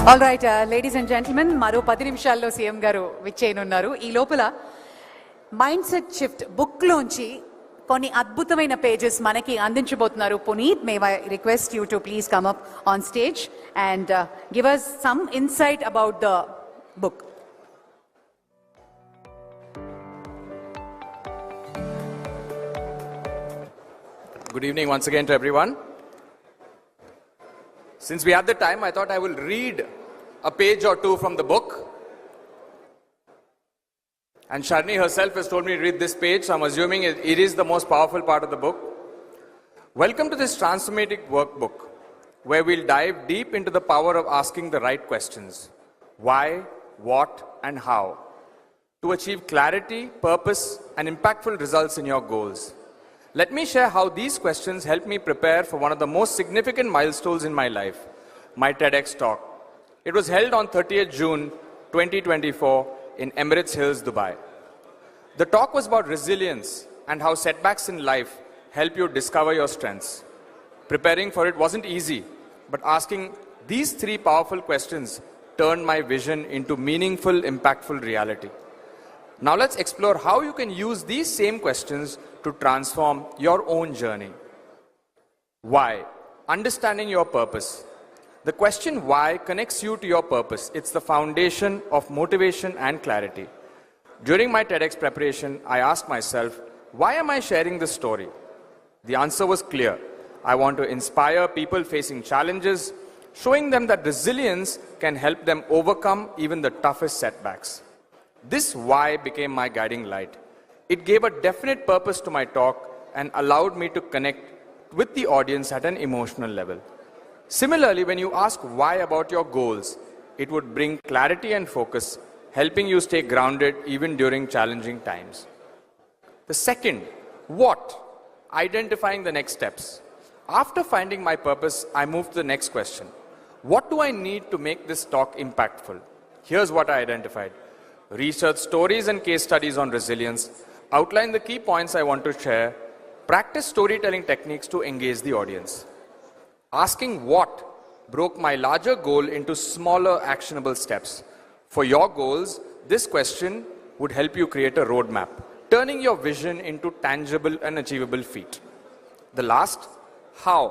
All right ladies and gentlemen, మరో 10 నిమిషాల్లో CM గారు విచ్చేయనున్నారు. ఈ లోపల మైండ్ సెట్ షిఫ్ట్ బుక్లోంచి కొన్ని అద్భుతమైన పేజెస్ మనకి అందించబోతున్నారు. Puneet, may I request you to please come up on stage and give us some insight about the book. Good evening once again to everyone. Since we have the time, I thought I will read a page or two from the book. And Sharni herself has told me to read this page, so I'm assuming it is the most powerful part of the book. Welcome to this transformative workbook, where we'll dive deep into the power of asking the right questions. Why, what, and how, to achieve clarity, purpose, and impactful results in your goals. Let me share how these questions helped me prepare for one of the most significant milestones in my life, my TEDx talk. It was held on 30th June 2024 in Emirates Hills, Dubai. The talk was about resilience and how setbacks in life help you discover your strengths. Preparing for it wasn't easy, but asking these 3 powerful questions turned my vision into meaningful, impactful reality. Now let's explore how you can use these same questions to transform your own journey. Why? Understanding your purpose. The question why connects you to your purpose. It's the foundation of motivation and clarity. During my TEDx preparation, I asked myself, why am I sharing this story? The answer was clear. I want to inspire people facing challenges, showing them that resilience can help them overcome even the toughest setbacks. This why became my guiding light. It gave a definite purpose to my talk and allowed me to connect with the audience at an emotional level. Similarly, when you ask why about your goals, it would bring clarity and focus, helping you stay grounded even during challenging times. The second, what? Identifying the next steps. After finding my purpose, I moved to the next question. What do I need to make this talk impactful? Here's what I identified. Research stories and case studies on resilience, outline the key points I want to share, practice storytelling techniques to engage the audience. Asking what broke my larger goal into smaller actionable steps. For your goals, this question would help you create a roadmap, turning your vision into tangible and achievable feat. The last, how?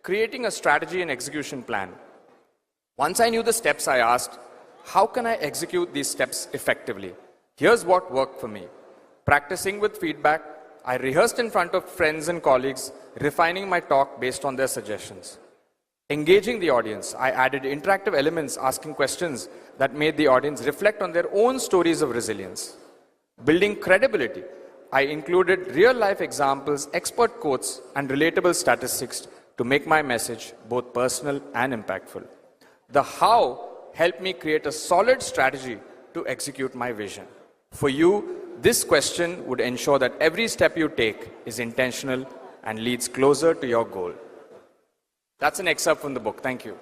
Creating a strategy and execution plan. Once I knew the steps, I asked, how can I execute these steps effectively? Here's what worked for me. Practicing with feedback, I rehearsed in front of friends and colleagues, refining my talk based on their suggestions. Engaging the audience, I added interactive elements, asking questions that made the audience reflect on their own stories of resilience. Building credibility, I included real-life examples, expert quotes, and relatable statistics to make my message both personal and impactful. The how helped me create a solid strategy to execute my vision. For you, this question would ensure that every step you take is intentional and leads closer to your goal. That's an excerpt from the book. Thank you.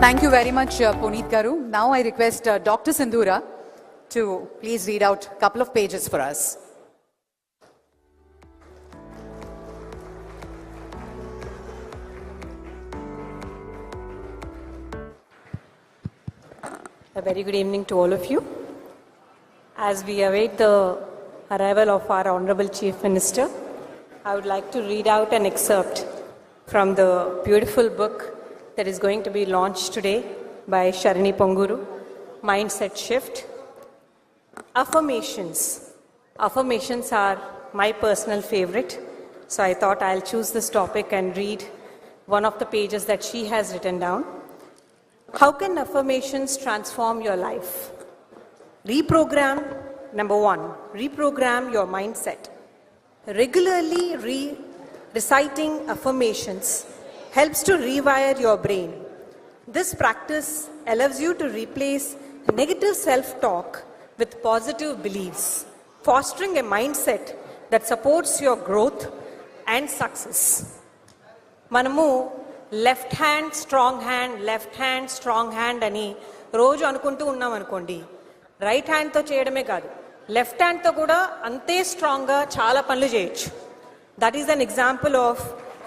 Thank you very much, Puneet Garu. Now I request Dr. Sindhura to please read out a couple of pages for us. A very good evening to all of you. As we await the arrival of our Honorable Chief Minister, I would like to read out an excerpt from the beautiful book that is going to be launched today by Sharini Ponguru, Mindset Shift. Affirmations. Affirmations are my personal favorite, so I thought I'll choose this topic and read one of the pages that she has written down. How can affirmations transform your life? Reprogram, number one, reprogram your mindset. Regularly reciting affirmations helps to rewire your brain. This practice allows you to replace negative self-talk with positive beliefs, fostering a mindset that supports your growth and success. మనము left hand strong hand అని రోజు అనుకుంటూ ఉన్నాం అనుకోండి, right హ్యాండ్తో చేయడమే కాదు, left హ్యాండ్తో కూడా అంతే స్ట్రాంగ్గా చాలా పనులు చేయొచ్చు. That is an example of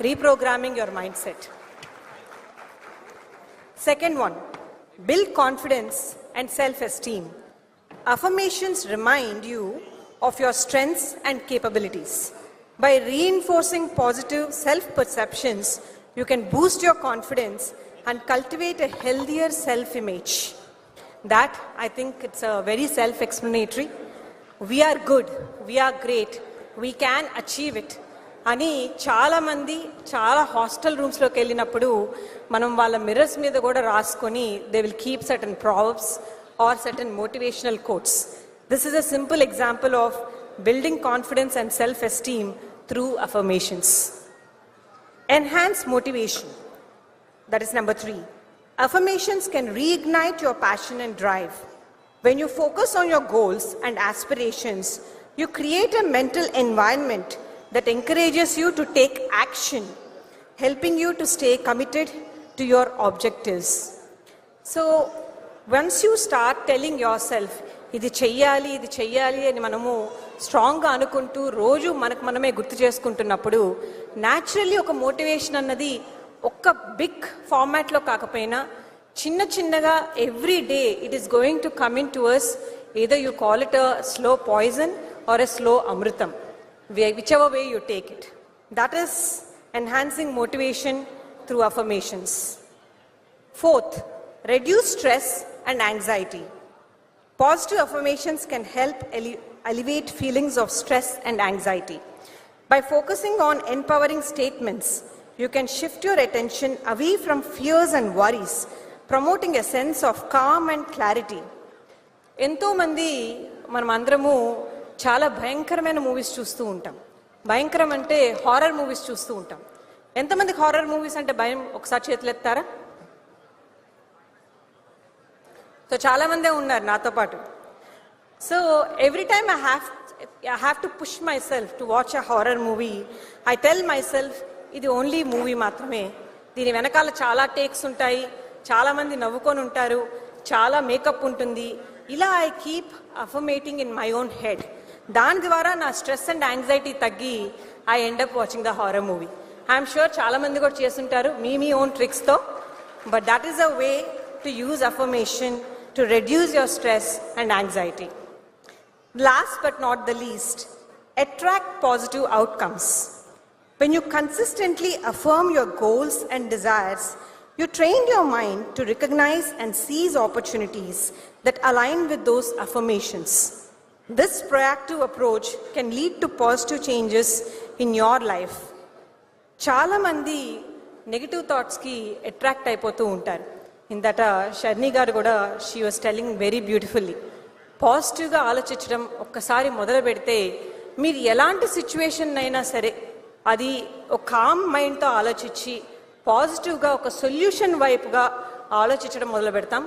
reprogramming your mind set. Second one, build confidence and self-esteem. Affirmations remind you of your strengths and capabilities. By reinforcing positive self-perceptions, you can boost your confidence and cultivate a healthier self-image. That, I think it's a very self-explanatory. We are good, we are great, we can achieve it. అని చాలామంది చాలా hostel రూమ్స్లోకి వెళ్ళినప్పుడు మనం వాళ్ళ mirrors మీద కూడా రాసుకొని they will keep certain proverbs or certain motivational quotes. This is a simple example of building confidence and self esteem through affirmations. Enhance motivation. That is number 3. Affirmations can reignite your passion and drive. When you focus on your goals and aspirations, you create a mental environment that encourages you to take action, helping you to stay committed to your objectives. So, once you start telling yourself, ఇది చెయ్యాలి అని మనము స్ట్రాంగ్గా అనుకుంటూ రోజు మనమే గుర్తు చేసుకుంటున్నప్పుడు న్యాచురల్లీ ఒక మోటివేషన్ అన్నది ఒక్క బిగ్ ఫార్మాట్లో కాకపోయినా చిన్నగా every day it is going to come in to us. either you call it a slow poison or a slow amritam, whichever way you take it. That is enhancing motivation through affirmations. Fourth, reduce stress and anxiety. Positive affirmations can help alleviate feelings of stress and anxiety. By focusing on empowering statements, you can shift your attention away from fears and worries, promoting a sense of calm and clarity. ఎంతో మంది మనమందరము చాలా భయంకరమైన movies చూస్తూ ఉంటాం. భయంకరం అంటే horror movies చూస్తూ ఉంటాం. ఎంతమందికి హారర్ మూవీస్ అంటే భయం? ఒకసారి చేతులు ఎత్తారా? సో చాలామందే ఉన్నారు నాతో పాటు. So every time I have to push myself to watch a horror movie. I tell myself, ఇది ఓన్లీ మూవీ మాత్రమే, దీని వెనకాల చాలా టేక్స్ ఉంటాయి, చాలామంది నవ్వుకొని ఉంటారు, చాలా మేకప్ ఉంటుంది. ఇలా I keep affirmating in my own head. దాని ద్వారా నా స్ట్రెస్ అండ్ యాంగ్జైటీ తగ్గి I end up watching the horror movie. I'm sure చాలామంది కూడా చేస్తుంటారు మీ ఓన్ ట్రిక్స్తో. But that is a way to use affirmation to reduce your stress and anxiety. Last but not the least, attract positive outcomes. When you consistently affirm your goals and desires, you train your mind to recognize and seize opportunities that align with those affirmations. This proactive approach can lead to positive changes in your life. Chala mandi negative thoughts ki attract అయిపోతూ ఉంటారు. ఇందట షర్ని గారు కూడా she was telling very beautifully, పాజిటివ్గా ఆలోచించడం ఒక్కసారి మొదలు పెడితే మీరు ఎలాంటి సిచ్యువేషన్ అయినా సరే అది ఒక కామ్ మైండ్తో ఆలోచించి పాజిటివ్గా ఒక సొల్యూషన్ వైపుగా ఆలోచించడం మొదలు పెడతాం.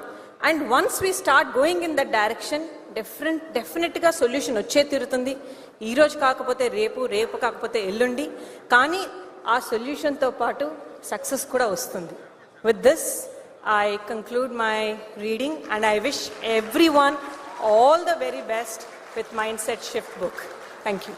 And once we start going in that direction డెఫినెట్గా సొల్యూషన్ వచ్చే తీరుతుంది. ఈరోజు కాకపోతే రేపు, రేపు కాకపోతే ఎల్లుండి, కానీ ఆ సొల్యూషన్తో పాటు సక్సెస్ కూడా వస్తుంది. With this I conclude my reading and I wish everyone all the very best with Mindset Shift book. Thank you.